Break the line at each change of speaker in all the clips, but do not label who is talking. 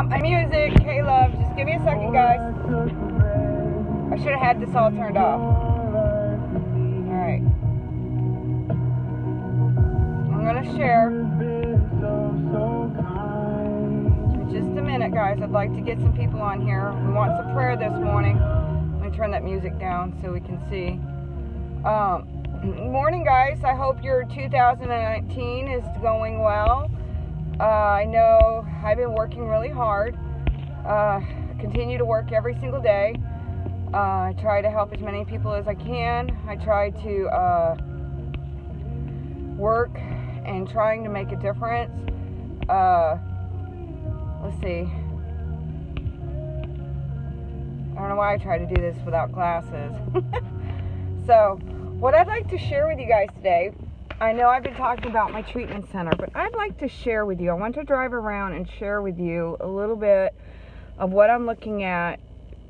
Not my music. Hey, love. Just give me a second, guys. I should have had this all turned off. Alright. I'm going to share. In just a minute, guys. I'd like to get some people on here. We want some prayer this morning. Let me turn that music down so we can see. Morning, guys. I hope your 2019 is going well. I know I've been working really hard. Continue to work every single day. I try to help as many people as I can. I try to work and trying to make a difference. Let's see. I don't know why I try to do this without glasses. So, what I'd like to share with you guys today, I know I've been talking about my treatment center, but I'd like to share with you. I want to drive around and share with you a little bit of what I'm looking at.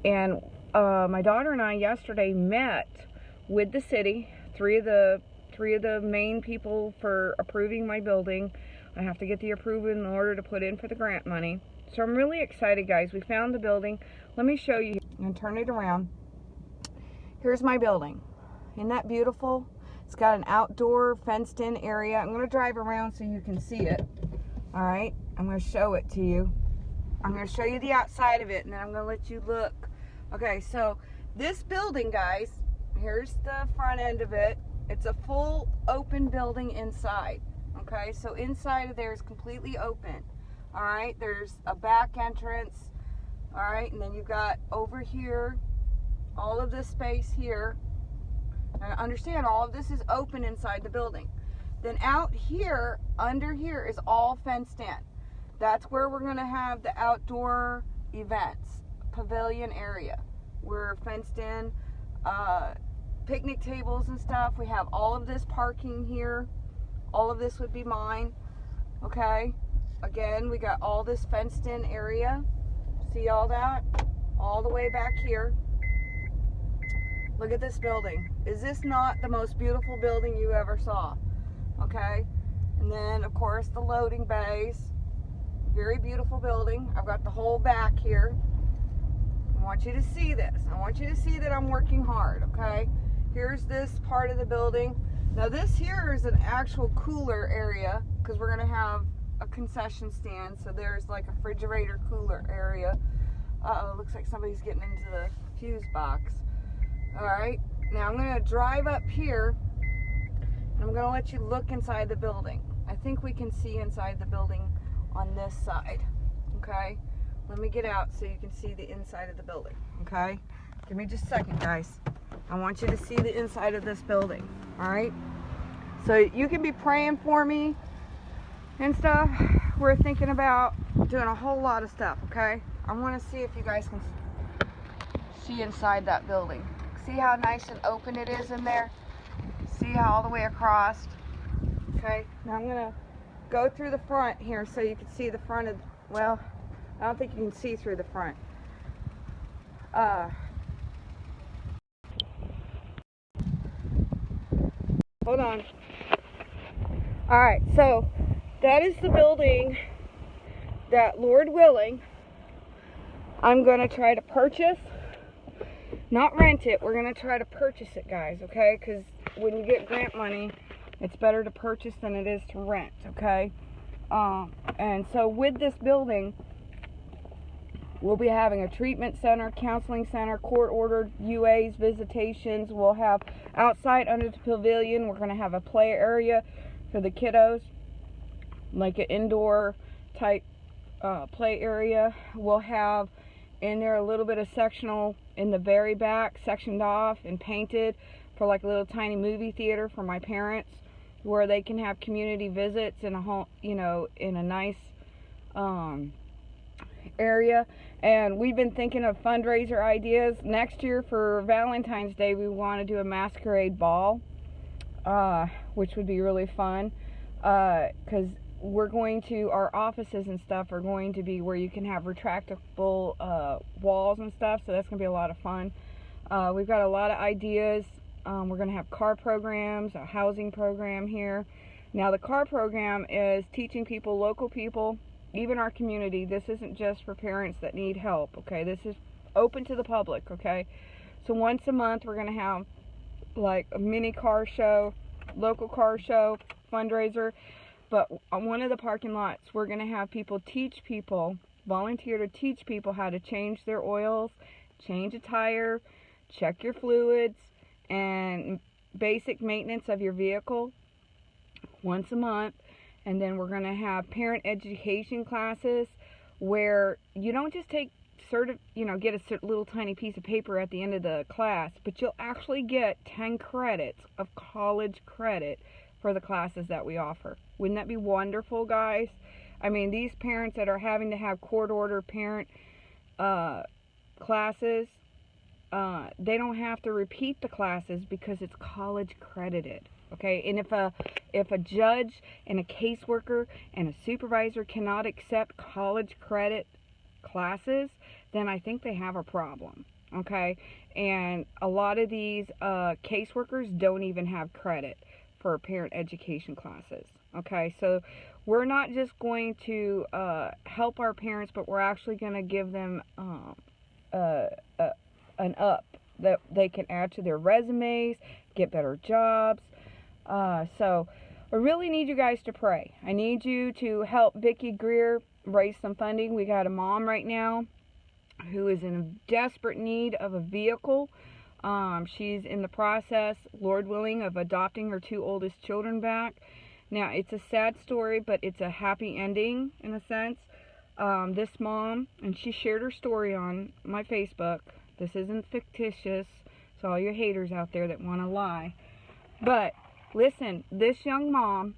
And my daughter and I yesterday met with the city, three of the main people for approving my building. I have to get the approval in order to put in for the grant money. So I'm really excited, guys. We found the building. Let me show you and turn it around. Here's my building. Isn't that beautiful? It's got an outdoor fenced-in area. I'm going to drive around so you can see it. All right? I'm going to show it to you. I'm going to show you the outside of it, and then I'm going to let you look. Okay, so this building, guys, here's the front end of it. It's a full open building inside. Okay, so inside of there is completely open. All right, there's a back entrance. All right, and then you've got over here, all of this space here. Now, understand, all of this is open inside the building. Then out here, under here, is all fenced in. That's where we're going to have the outdoor events, pavilion area. We're fenced in, picnic tables and stuff. We have all of this parking here. All of this would be mine. Okay. Again, we got all this fenced in area. See all that? All the way back here. Look at this building. Is this not the most beautiful building you ever saw? Okay. And then, of course, the loading bays. Very beautiful building. I've got the whole back here. I want you to see this. I want you to see that I'm working hard, okay? Here's this part of the building. Now, this here is an actual cooler area because we're going to have a concession stand. So there's like a refrigerator cooler area. Uh-oh, looks like somebody's getting into the fuse box. All right, now I'm going to drive up here, and I'm going to let you look inside the building. I think we can see inside the building on this side, okay? Let me get out so you can see the inside of the building, okay? Give me just a second, guys. I want you to see the inside of this building, all right? So you can be praying for me and stuff. We're thinking about doing a whole lot of stuff, okay? I want to see if you guys can see inside that building. See how nice and open it is in there? See how all the way across? Okay, now I'm going to go through the front here so you can see the front of, well, I don't think you can see through the front. Hold on. Alright, so that is the building that, Lord willing, I'm going to try to purchase. Not rent it. We're going to try to purchase it, guys, okay? Because when you get grant money, it's better to purchase than it is to rent, okay? And so with this building, we'll be having a treatment center, counseling center, court-ordered UAs, visitations. We'll have outside under the pavilion, we're going to have a play area for the kiddos, like an indoor type play area. We'll have in there a little bit of sectional in the very back, sectioned off and painted for like a little tiny movie theater for my parents, where they can have community visits in a home, you know, in a nice area. And we've been thinking of fundraiser ideas. Next year for Valentine's Day, we want to do a masquerade ball, which would be really fun, because we're going to, our offices and stuff are going to be where you can have retractable walls and stuff, so that's going to be a lot of fun. We've got a lot of ideas. We're going to have car programs, a housing program here. Now the car program is teaching people, local people, even our community, this isn't just for parents that need help, okay? This is open to the public, okay? So once a month, we're going to have like a mini car show, local car show, fundraiser. But on one of the parking lots, we're going to have people volunteer to teach people how to change their oils, change a tire, check your fluids, and basic maintenance of your vehicle once a month. And then we're going to have parent education classes where you don't just take get a little tiny piece of paper at the end of the class, but you'll actually get 10 credits of college credit for the classes that we offer. Wouldn't that be wonderful, guys? I mean, these parents that are having to have court-order parent classes, they don't have to repeat the classes because it's college credited. Okay, and if a judge and a caseworker and a supervisor cannot accept college credit classes, then I think they have a problem. Okay, and a lot of these caseworkers don't even have credit for parent education classes. Okay, so we're not just going to help our parents, but we're actually going to give them an up that they can add to their resumes, get better jobs. So I really need you guys to pray. I need you to help Vicki Greer raise some funding. We got a mom right now who is in desperate need of a vehicle. She's in the process, Lord willing, of adopting her 2 oldest children back. Now, it's a sad story, but it's a happy ending in a sense. This mom, and she shared her story on my Facebook. This isn't fictitious, so all your haters out there that want to lie. But listen, this young mom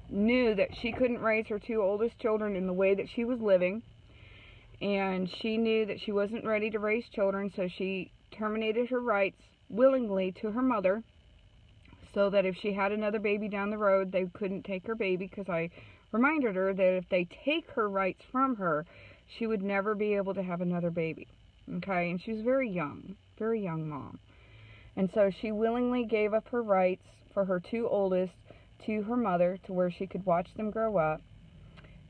knew that she couldn't raise her 2 oldest children in the way that she was living. And she knew that she wasn't ready to raise children, so she terminated her rights willingly to her mother so that if she had another baby down the road, they couldn't take her baby, because I reminded her that if they take her rights from her, she would never be able to have another baby. Okay, and she was very young mom. And so she willingly gave up her rights for her 2 oldest to her mother, to where she could watch them grow up.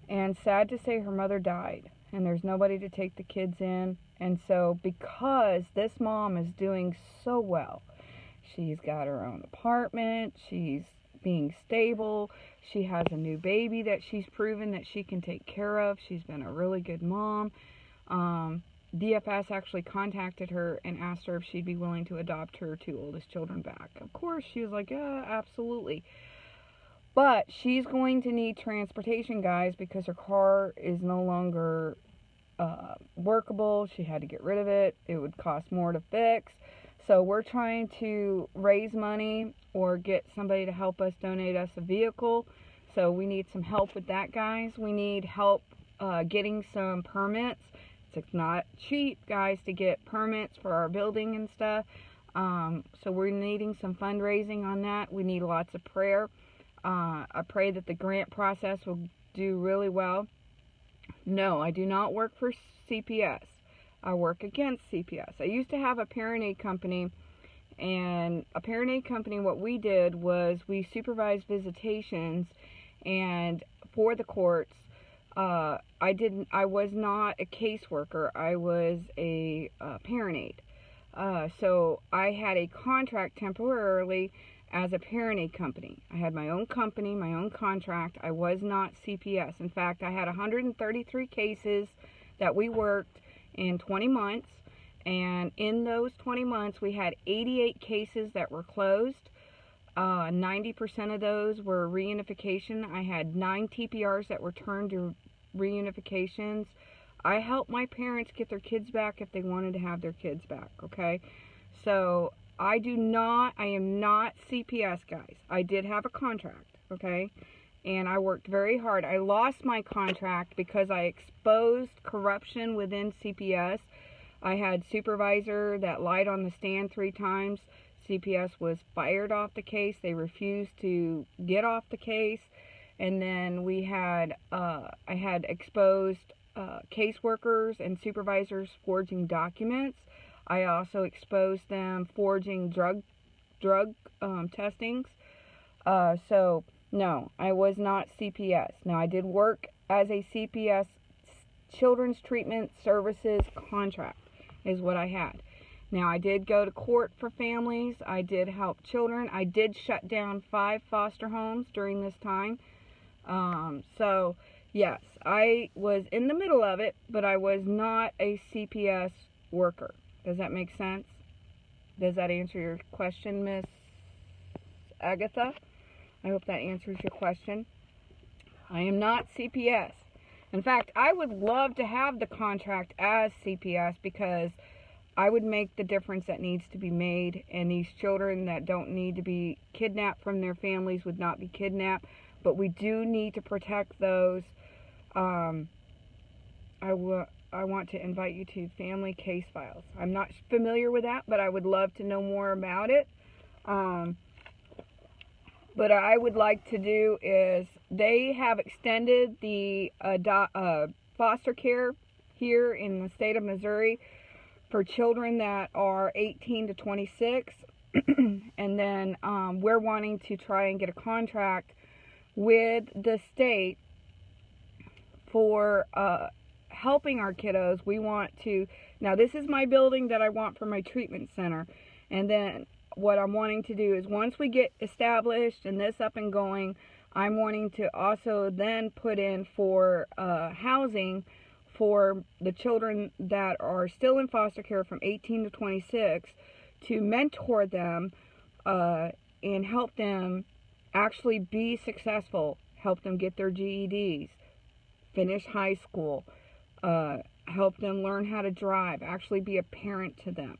And sad to say, her mother died, and there's nobody to take the kids in. And so because this mom is doing so well, she's got her own apartment, she's being stable, she has a new baby that she's proven that she can take care of, she's been a really good mom. DFS actually contacted her and asked her if she'd be willing to adopt her 2 oldest children back. Of course, she was like, yeah, absolutely. But she's going to need transportation, guys, because her car is no longer workable. She had to get rid of it. It would cost more to fix. So we're trying to raise money or get somebody to help us donate us a vehicle. So we need some help with that, guys. We need help getting some permits. It's not cheap, guys, to get permits for our building and stuff. So we're needing some fundraising on that. We need lots of prayer. I pray that the grant process will do really well. No, I do not work for CPS. I work against CPS. I used to have a parent aid company, and a parent aid company, what we did was we supervised visitations, and for the courts, I was not a caseworker. I was a parent aid. So I had a contract temporarily as a parent aid company. I had my own company, my own contract. I was not CPS. In fact, I had 133 cases that we worked in 20 months. And in those 20 months, we had 88 cases that were closed. 90% of those were reunification. I had 9 TPRs that were turned to reunifications. I helped my parents get their kids back if they wanted to have their kids back, okay? So I am not CPS, guys. I did have a contract, okay? And I worked very hard. I lost my contract because I exposed corruption within CPS. I had supervisor that lied on the stand 3 times. CPS was fired off the case. They refused to get off the case. And then we had, I had exposed caseworkers and supervisors forging documents. I also exposed them forging drug testings. So No, I was not CPS. Now, I did work as a CPS, Children's Treatment Services contract, is what I had. Now, I did go to court for families. I did help children. I did shut down 5 foster homes during this time. So, yes, I was in the middle of it, but I was not a CPS worker. Does that make sense? Does that answer your question, Miss Agatha? I hope that answers your question. I am not CPS. In fact, I would love to have the contract as CPS because I would make the difference that needs to be made, and these children that don't need to be kidnapped from their families would not be kidnapped, but we do need to protect those. I want to invite you to family case files. I'm not familiar with that, but I would love to know more about it. But I would like to do is they have extended the foster care here in the state of Missouri for children that are 18 to 26. And then we're wanting to try and get a contract with the state for helping our kiddos. We want to, now this is my building that I want for my treatment center. And then what I'm wanting to do is once we get established and this up and going, I'm wanting to also then put in for housing for the children that are still in foster care from 18 to 26 to mentor them and help them actually be successful, help them get their GEDs, finish high school, help them learn how to drive, actually be a parent to them.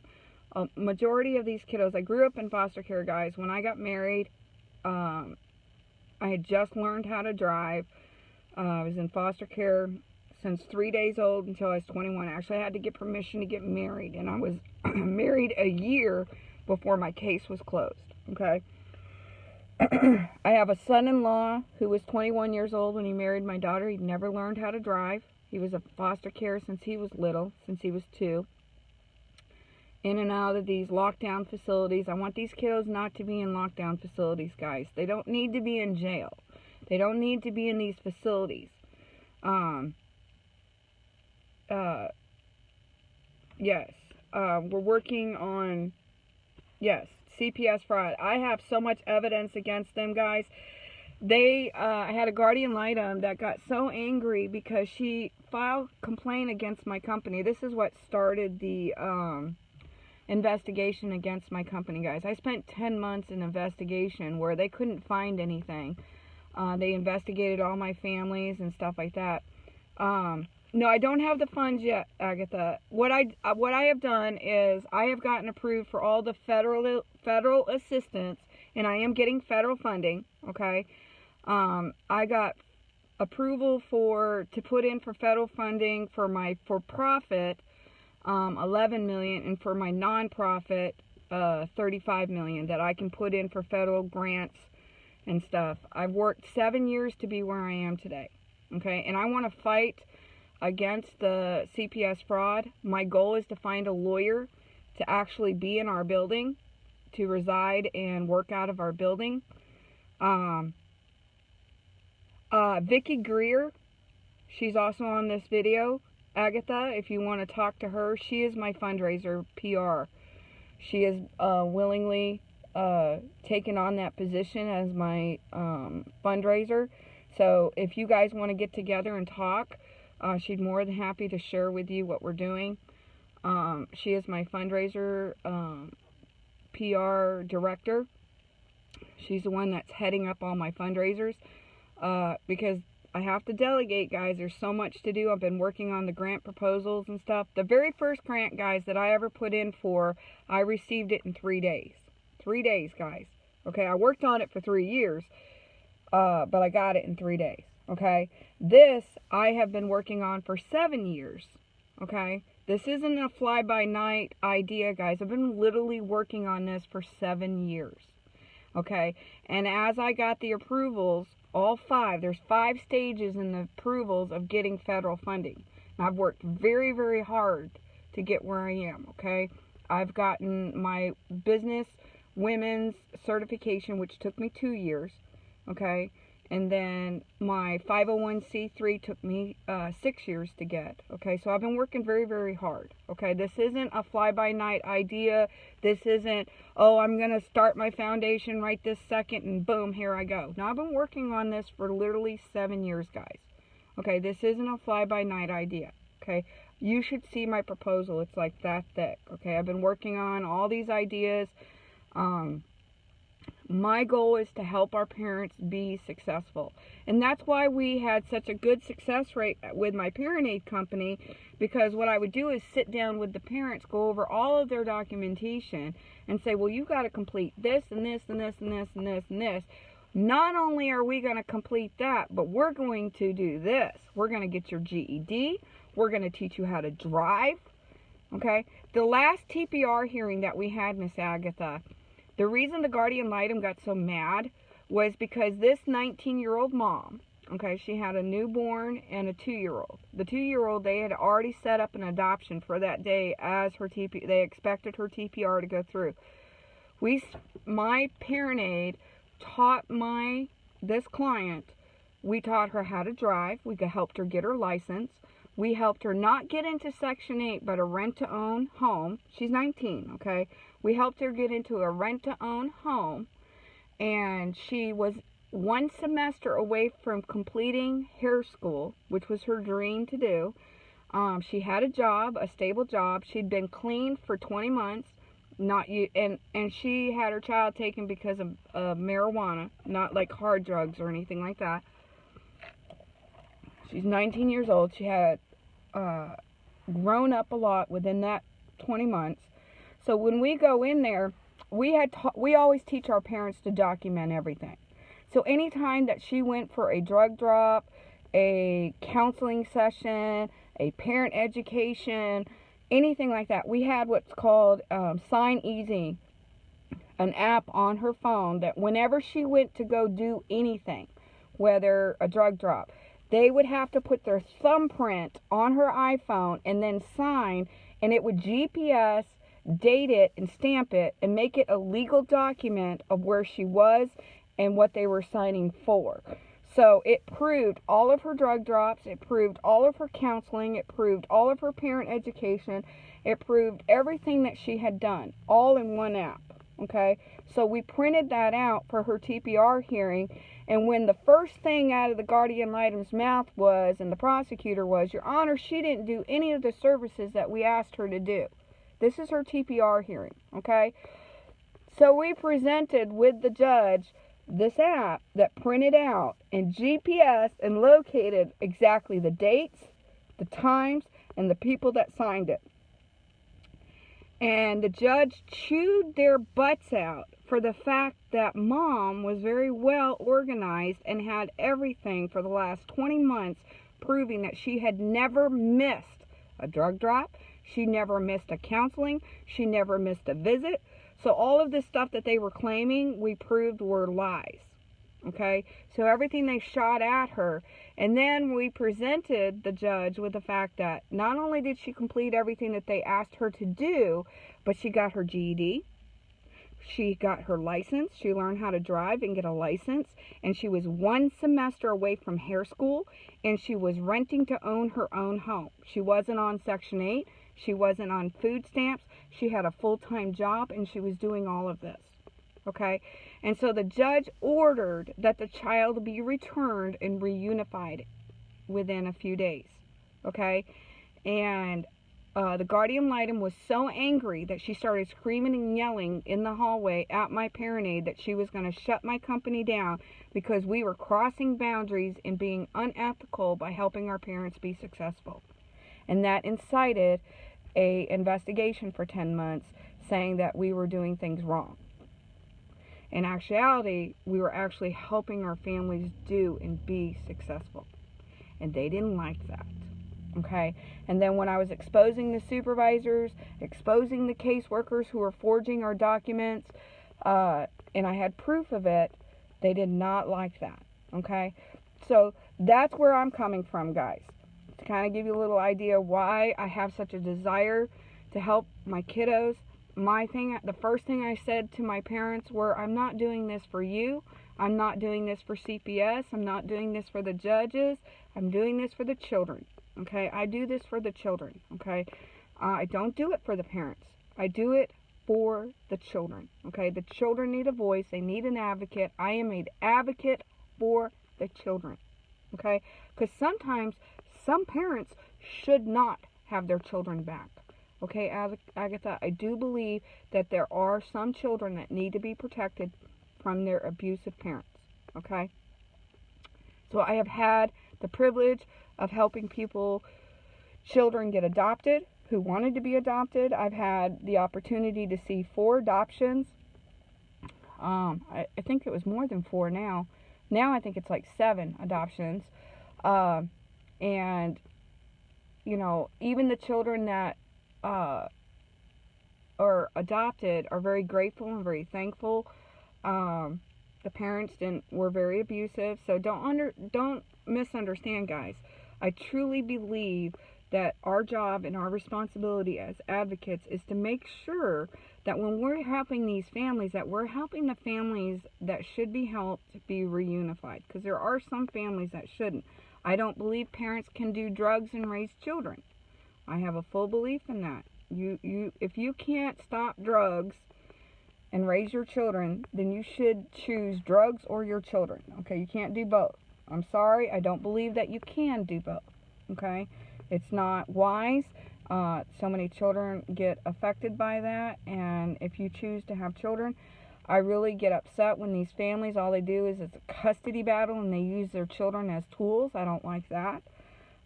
Majority of these kiddos, I grew up in foster care, guys. When I got married, I had just learned how to drive. I was in foster care since 3 days old until I was 21. Actually, I had to get permission to get married, and I was married a year before my case was closed, okay? I have a son-in-law who was 21 years old when he married my daughter. He'd never learned how to drive. He was in foster care since he was little, since he was 2. In and out of these lockdown facilities. I want these kiddos not to be in lockdown facilities, guys. They don't need to be in jail. They don't need to be in these facilities. Yes. We're working on, yes, CPS fraud. I have so much evidence against them, guys. I had a guardian ad litem that got so angry because she filed complaint against my company. This is what started the investigation against my company, guys. I spent 10 months in investigation where they couldn't find anything. They investigated all my families and stuff like that. No, I don't have the funds yet, Agatha. What I have done is I have gotten approved for all the federal assistance, and I am getting federal funding. Okay, I got approval to put in for federal funding for my for-profit. 11 million, and for my non-profit 35 million that I can put in for federal grants and stuff. I've worked 7 years to be where I am today, okay, and I want to fight against the CPS fraud. My goal is to find a lawyer to actually be in our building, to reside and work out of our building. Vicki Greer, she's also on this video. Agatha, if you want to talk to her, she is my fundraiser PR. She has willingly taken on that position as my fundraiser. So if you guys want to get together and talk, she's more than happy to share with you what we're doing. She is my fundraiser PR director. She's the one that's heading up all my fundraisers because I have to delegate, guys. There's so much to do. I've been working on the grant proposals and stuff. The very first grant, guys, that I ever put in for, I received it in 3 days. 3 days, guys. Okay, I worked on it for 3 years, but I got it in 3 days. Okay, this I have been working on for 7 years. Okay, this isn't a fly-by-night idea, guys. I've been literally working on this for 7 years. Okay, and as I got the approvals, all 5, there's 5 stages in the approvals of getting federal funding. And I've worked very, very hard to get where I am, okay? I've gotten my business women's certification, which took me 2 years. okay? And then my 501c3 took me 6 years to get, okay? So I've been working very, very hard, okay? This isn't a fly-by-night idea. This isn't, oh, I'm going to start my foundation right this second and boom, here I go. Now, I've been working on this for literally 7 years, guys, okay? This isn't a fly-by-night idea, okay? You should see my proposal. It's like that thick, okay? I've been working on all these ideas. My goal is to help our parents be successful. And that's why we had such a good success rate with my parent aid company, because what I would do is sit down with the parents, go over all of their documentation, and say, well, you got to complete this and this and this and this and this and this. Not only are we going to complete that, but we're going to do this. We're going to get your GED. We're going to teach you how to drive. Okay? The last TPR hearing that we had, Miss Agatha, the reason the guardian ad litem got so mad was because this 19-year-old mom, okay, she had a newborn and a 2-year-old. The 2-year-old, they had already set up an adoption for that day as her they expected her TPR to go through. My parent aid taught this client, we taught her how to drive. We helped her get her license. We helped her not get into Section 8, but a rent-to-own home. She's 19, okay? We helped her get into a rent-to-own home, and she was 1 semester away from completing hair school, which was her dream to do. She had a job, a stable job. She'd been clean for 20 months, and she had her child taken because of marijuana, not like hard drugs or anything like that. She's 19 years old. She had grown up a lot within that 20 months. So when we go in there, we always teach our parents to document everything. So anytime that she went for a drug drop, a counseling session, a parent education, anything like that, we had what's called Sign Easy, an app on her phone that whenever she went to go do anything, whether a drug drop, they would have to put their thumbprint on her iPhone and then sign, and it would GPS, date it, and stamp it, and make it a legal document of where she was and what they were signing for. So it proved all of her drug drops, it proved all of her counseling, it proved all of her parent education, it proved everything that she had done, all in one app, okay? So we printed that out for her TPR hearing, and when the first thing out of the guardian ad litem's mouth was, and the prosecutor was, Your Honor, she didn't do any of the services that we asked her to do. This is her TPR hearing, okay? So we presented with the judge this app that printed out and GPS and located exactly the dates, the times, and the people that signed it. And the judge chewed their butts out for the fact that Mom was very well organized and had everything for the last 20 months proving that she had never missed a drug drop, she never missed a counseling, she never missed a visit. So all of this stuff that they were claiming, we proved were lies. Okay? So everything they shot at her. And then we presented the judge with the fact that not only did she complete everything that they asked her to do, but she got her GED. She got her license. She learned how to drive and get a license. And she was 1 semester away from hair school. And she was renting to own her own home. She wasn't on Section 8. She wasn't on food stamps. She had a full-time job, and she was doing all of this. Okay? And so the judge ordered that the child be returned and reunified within a few days. Okay? And the guardian ad litem was so angry that she started screaming and yelling in the hallway at my parent aid that she was going to shut my company down because we were crossing boundaries and being unethical by helping our parents be successful. And that incited an investigation for 10 months saying that we were doing things wrong. In actuality, we were actually helping our families do and be successful. And they didn't like that. Okay? And then when I was exposing the supervisors, exposing the caseworkers who were forging our documents, and I had proof of it, they did not like that. Okay? So that's where I'm coming from, guys. To kind of give you a little idea why I have such a desire to help my kiddos. The first thing I said to my parents were, I'm not doing this for you. I'm not doing this for CPS. I'm not doing this for the judges. I'm doing this for the children. Okay, I do this for the children. Okay, I don't do it for the parents. I do it for the children. Okay, the children need a voice. They need an advocate. I am an advocate for the children. Okay, because sometimes some parents should not have their children back. Okay, Agatha, I do believe that there are some children that need to be protected from their abusive parents. Okay, so I have had the privilege of helping children get adopted who wanted to be adopted. I've had the opportunity to see 4 adoptions. I think it was more than 4 now. Now I think it's like 7 adoptions. And, you know, even the children that are adopted are very grateful and very thankful. The parents were very abusive. So don't misunderstand, guys. I truly believe that our job and our responsibility as advocates is to make sure that when we're helping these families, that we're helping the families that should be helped be reunified. Because there are some families that shouldn't. I don't believe parents can do drugs and raise children. I have a full belief in that. If you can't stop drugs and raise your children, then you should choose drugs or your children. Okay, you can't do both. I'm sorry, I don't believe that you can do both. Okay, it's not wise. So many children get affected by that, and if you choose to have children, I really get upset when these families, all they do is it's a custody battle and they use their children as tools. I don't like that.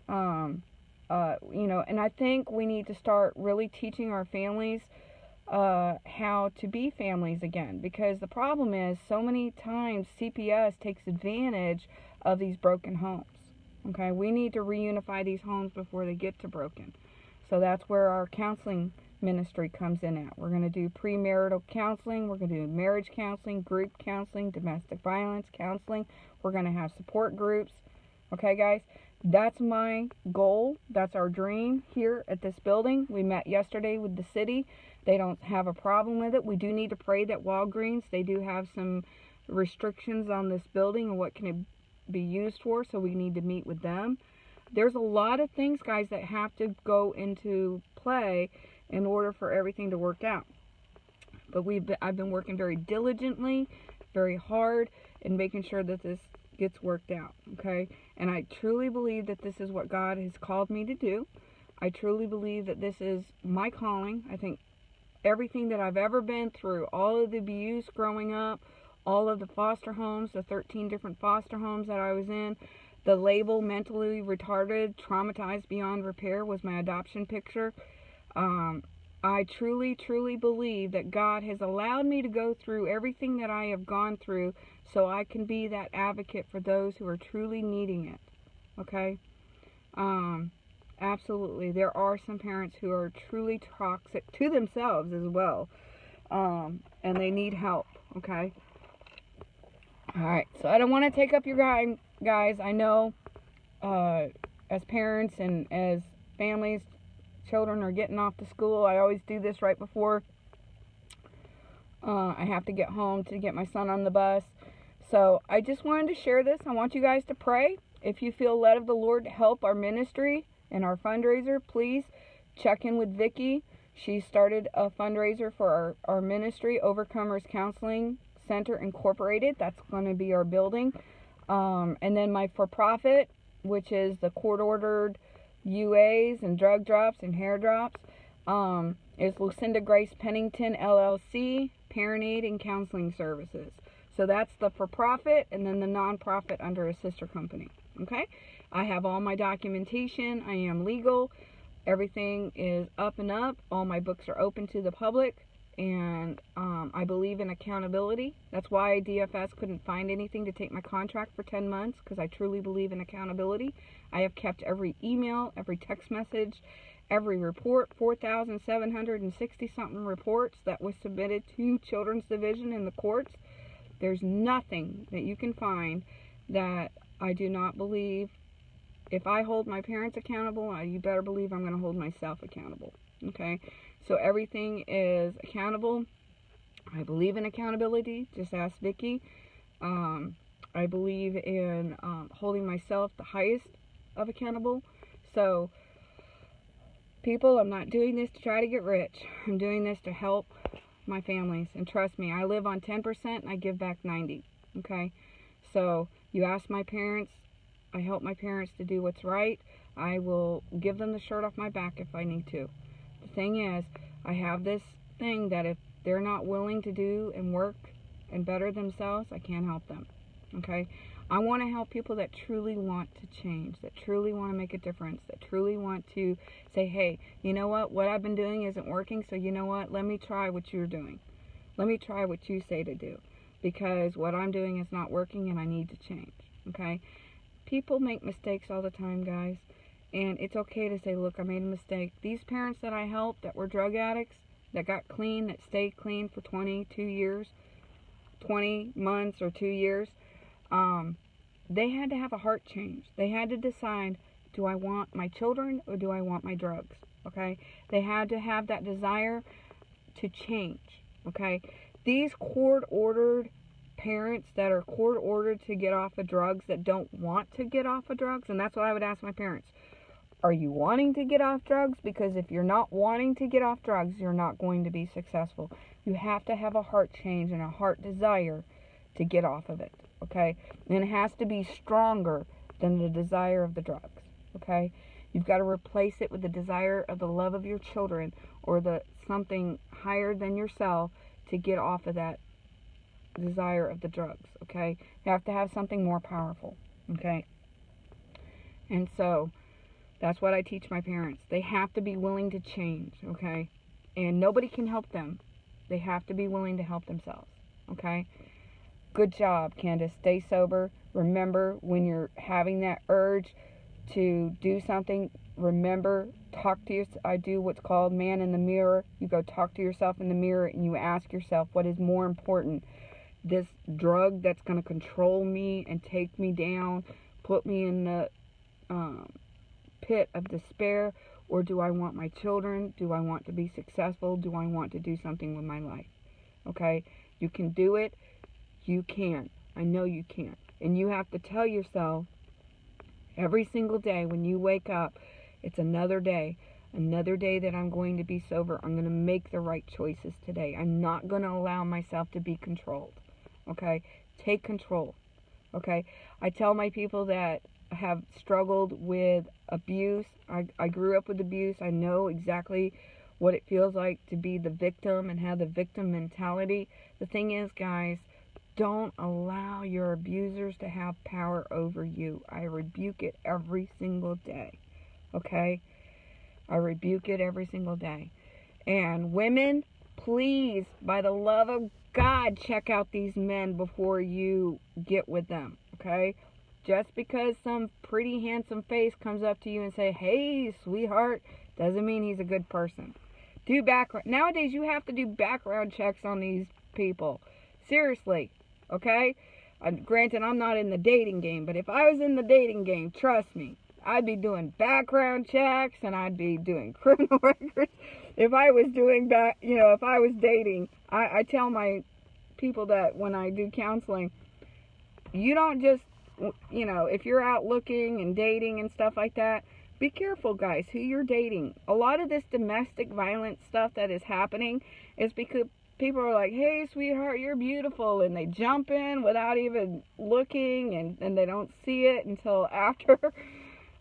You know, and I think we need to start really teaching our families how to be families again, because the problem is so many times CPS takes advantage of these broken homes. Okay, we need to reunify these homes before they get to broken. So that's where our counseling ministry comes in at. We're going to do premarital counseling, we're going to do marriage counseling, group counseling, domestic violence counseling. We're going to have support groups. Okay, guys, that's my goal. That's our dream here at this building. We met yesterday with the city. They don't have a problem with it. We do need to pray that Walgreens, they do have some restrictions on this building and what can it be used for, so we need to meet with them. There's a lot of things, guys, that have to go into play in order for everything to work out. But I've been working very diligently, very hard, in making sure that this gets worked out, okay? And I truly believe that this is what God has called me to do. I truly believe that this is my calling. I think everything that I've ever been through, all of the abuse growing up, all of the foster homes, the 13 different foster homes that I was in, the label mentally retarded, traumatized beyond repair was my adoption picture. I truly, truly believe that God has allowed me to go through everything that I have gone through so I can be that advocate for those who are truly needing it. Okay? Absolutely. There are some parents who are truly toxic to themselves as well. And they need help. Okay? Alright, so I don't want to take up your time, guys. I know as parents and as families, children are getting off to school. I always do this right before I have to get home to get my son on the bus. So I just wanted to share this. I want you guys to pray. If you feel led of the Lord to help our ministry and our fundraiser, please check in with Vicki. She started a fundraiser for our ministry, Overcomers Counseling Center Incorporated. That's going to be our building. And then my for-profit, which is the court-ordered UAs and drug drops and hair drops, is Lucinda Pennington, LLC, Parent Aid and Counseling Services. So that's the for-profit, and then the non-profit under a sister company. Okay? I have all my documentation. I am legal. Everything is up and up. All my books are open to the public. And I believe in accountability. That's why DFS couldn't find anything to take my contract for 10 months, because I truly believe in accountability. I have kept every email, every text message, every report, 4,760-something reports that was submitted to Children's Division in the courts. There's nothing that you can find that I do not believe. If I hold my parents accountable, you better believe I'm going to hold myself accountable. Okay? So everything is accountable. I believe in accountability. Just ask Vicki. I believe in holding myself the highest of accountable. So, people, I'm not doing this to try to get rich. I'm doing this to help my families. And trust me, I live on 10% and I give back 90. Okay? So, you ask my parents, I help my parents to do what's right. I will give them the shirt off my back if I need to. The thing is, I have this thing that if they're not willing to do and work and better themselves, I can't help them. Okay? I want to help people that truly want to change, that truly want to make a difference, that truly want to say, hey, you know what I've been doing isn't working, so you know what, let me try what you're doing. Let me try what you say to do, because what I'm doing is not working and I need to change. Okay? People make mistakes all the time, guys, and it's okay to say, look, I made a mistake. These parents that I helped that were drug addicts, that got clean, that stayed clean for 22 years, 20 months or 2 years, they had to have a heart change. They had to decide, do I want my children or do I want my drugs? Okay? They had to have that desire to change. Okay? These court-ordered parents that are court-ordered to get off of drugs, that don't want to get off of drugs, and that's what I would ask my parents. Are you wanting to get off drugs? Because if you're not wanting to get off drugs, you're not going to be successful. You have to have a heart change and a heart desire to get off of it. Okay? And it has to be stronger than the desire of the drugs. Okay? You've got to replace it with the desire of the love of your children, or the something higher than yourself, to get off of that desire of the drugs. Okay? You have to have something more powerful. Okay? And so that's what I teach my parents. They have to be willing to change. Okay? And nobody can help them. They have to be willing to help themselves. Okay? Good job, Candace. Stay sober. Remember, when you're having that urge to do something, remember, talk to yourself. I do what's called man in the mirror. You go talk to yourself in the mirror and you ask yourself, what is more important? This drug that's going to control me and take me down, put me in the pit of despair, or do I want my children? Do I want to be successful? Do I want to do something with my life? Okay? You can do it. You can. I know you can. And you have to tell yourself every single day when you wake up, it's another day that I'm going to be sober. I'm going to make the right choices today. I'm not going to allow myself to be controlled. Okay? Take control. Okay? I tell my people that have struggled with abuse. I grew up with abuse. I know exactly what it feels like to be the victim and have the victim mentality. The thing is, guys, don't allow your abusers to have power over you. I rebuke it every single day. Okay? I rebuke it every single day. And women, please, by the love of God, check out these men before you get with them. Okay? Just because some pretty handsome face comes up to you and say, hey, sweetheart, doesn't mean he's a good person. Do background. Nowadays, you have to do background checks on these people. Seriously. Okay? Granted, I'm not in the dating game, but if I was in the dating game, trust me, I'd be doing background checks and I'd be doing criminal records. If I was doing that, if I was dating, I tell my people that when I do counseling, you don't just, if you're out looking and dating and stuff like that, be careful, guys, who you're dating. A lot of this domestic violence stuff that is happening is because people are like, hey, sweetheart, you're beautiful. And they jump in without even looking, and they don't see it until after,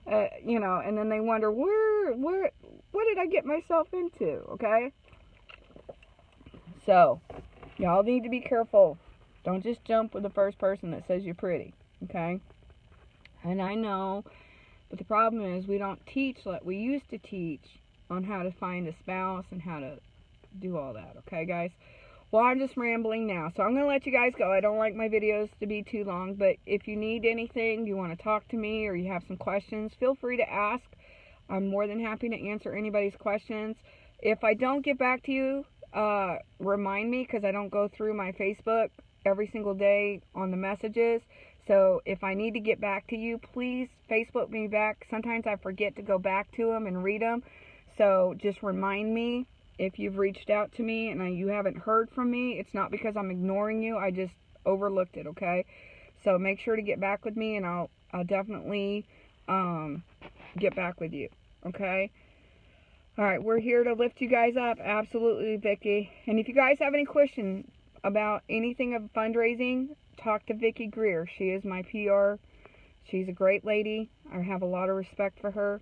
and then they wonder, what did I get myself into, okay? So, y'all need to be careful. Don't just jump with the first person that says you're pretty, okay? And I know, but the problem is we don't teach like we used to teach on how to find a spouse and how to do all that, okay, guys? Well, I'm just rambling now, so I'm going to let you guys go. I don't like my videos to be too long, but if you need anything, you want to talk to me, or you have some questions, feel free to ask. I'm more than happy to answer anybody's questions. If I don't get back to you, remind me, because I don't go through my Facebook every single day on the messages. So if I need to get back to you, please Facebook me back. Sometimes I forget to go back to them and read them. So just remind me if you've reached out to me and you haven't heard from me. It's not because I'm ignoring you. overlooked it, okay? So make sure to get back with me, and I'll definitely get back with you, okay? All right, we're here to lift you guys up, absolutely, Vicki. And if you guys have any questions about anything of fundraising, talk to Vicki Greer. She is my PR. She's a great lady. I have a lot of respect for her.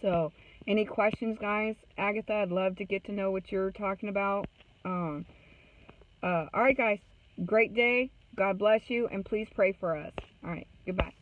So, any questions, guys? Agatha, I'd love to get to know what you're talking about. All right, guys. Great day. God bless you, and please pray for us. All right, goodbye.